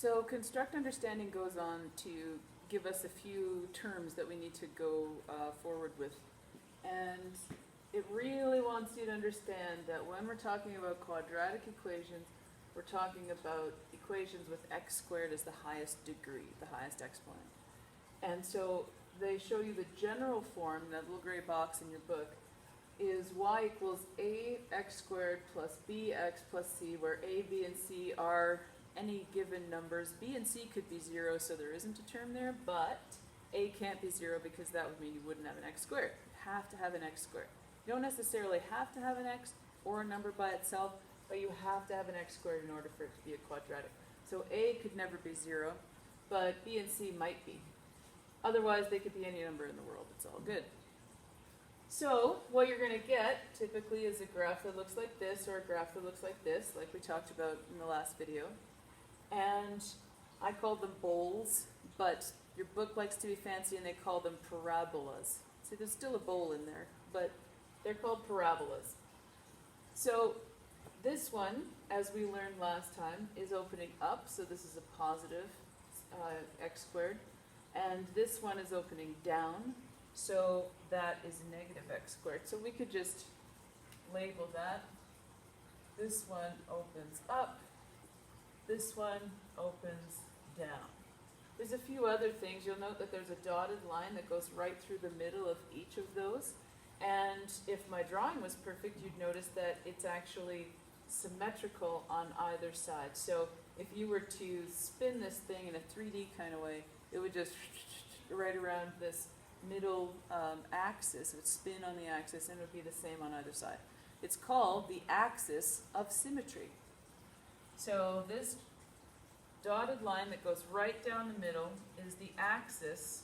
So construct understanding goes on to give us a few terms that we need to go forward with. And it really wants you to understand that when we're talking about quadratic equations, we're talking about equations with x squared as the highest degree, the highest exponent. And so they show you the general form, that little gray box in your book, is y equals ax squared plus bx plus c, where a, b, and c are any given numbers. B and c could be 0, so there isn't a term there, but a can't be 0 because that would mean you wouldn't have an x squared. You have to have an x squared. You don't necessarily have to have an x or a number by itself, but you have to have an x squared in order for it to be a quadratic. So a could never be 0, but b and c might be. Otherwise, they could be any number in the world. It's all good. So what you're going to get typically is a graph that looks like this, or a graph that looks like this, like we talked about in the last video. And I called them bowls, but your book likes to be fancy and they call them parabolas. See, there's still a bowl in there, but they're called parabolas. So this one, as we learned last time, is opening up, so this is a positive x squared. And this one is opening down, so that is negative x squared. So we could just label that. This one opens up, this one opens down. There's a few other things. You'll note that there's a dotted line that goes right through the middle of each of those. And if my drawing was perfect, you'd notice that it's actually symmetrical on either side. So if you were to spin this thing in a 3D kind of way, it would just right around this middle axis. It would spin on the axis and it would be the same on either side. It's called the axis of symmetry. So this dotted line that goes right down the middle is the axis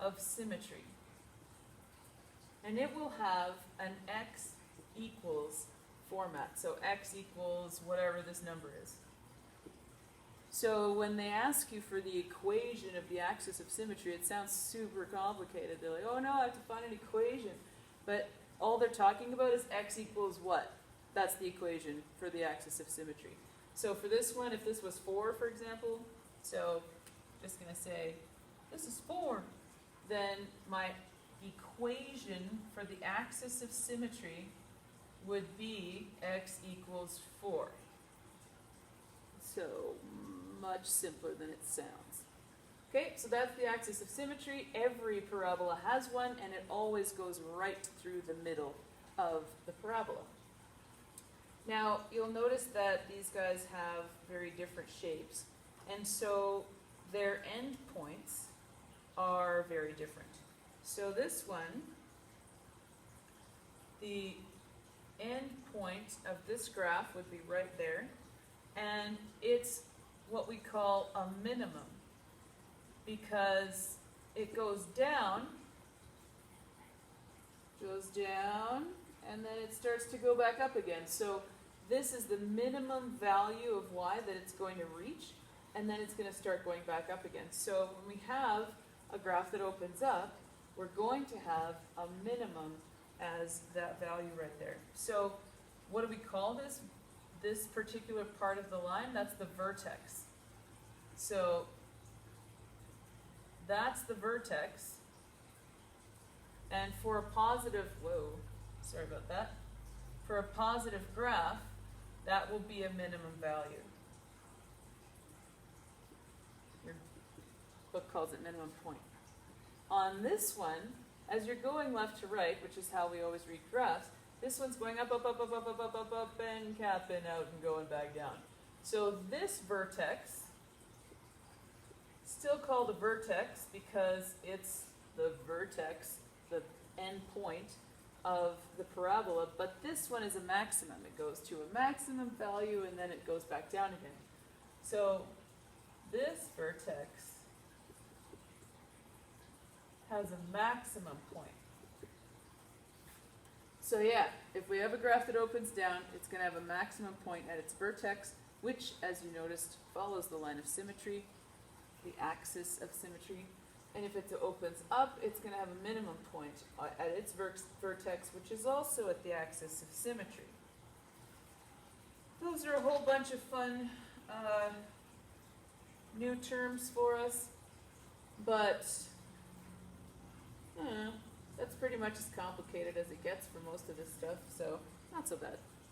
of symmetry. And it will have an x equals format. So x equals whatever this number is. So when they ask you for the equation of the axis of symmetry, it sounds super complicated. They're like, oh no, I have to find an equation. But all they're talking about is x equals what? That's the equation for the axis of symmetry. So for this one, if this was 4, for example, so I'm just going to say, this is 4, then my equation for the axis of symmetry would be x equals 4. So much simpler than it sounds. Okay, so that's the axis of symmetry. Every parabola has one, and it always goes right through the middle of the parabola. Now, you'll notice that these guys have very different shapes, and so their endpoints are very different. So this one, the endpoint of this graph would be right there, and it's what we call a minimum, because it goes down, and then it starts to go back up again. So this is the minimum value of y that it's going to reach, and then it's going to start going back up again. So when we have a graph that opens up, we're going to have a minimum as that value right there. So what do we call this? This particular part of the line, that's the vertex. So that's the vertex. And for a positive, sorry about that. For a positive graph, that will be a minimum value. Your book calls it minimum point. On this one, as you're going left to right, which is how we always read graphs, this one's going up, and capping out and going back down. So this vertex, still called a vertex because it's the vertex, the end point of the parabola, but this one is a maximum. It goes to a maximum value and then it goes back down again. So this vertex has a maximum point. So yeah, if we have a graph that opens down, it's going to have a maximum point at its vertex, which, as you noticed, follows the line of symmetry, the axis of symmetry. And if it opens up, it's going to have a minimum point at its vertex, which is also at the axis of symmetry. Those are a whole bunch of fun new terms for us, but that's pretty much as complicated as it gets for most of this stuff, so not so bad.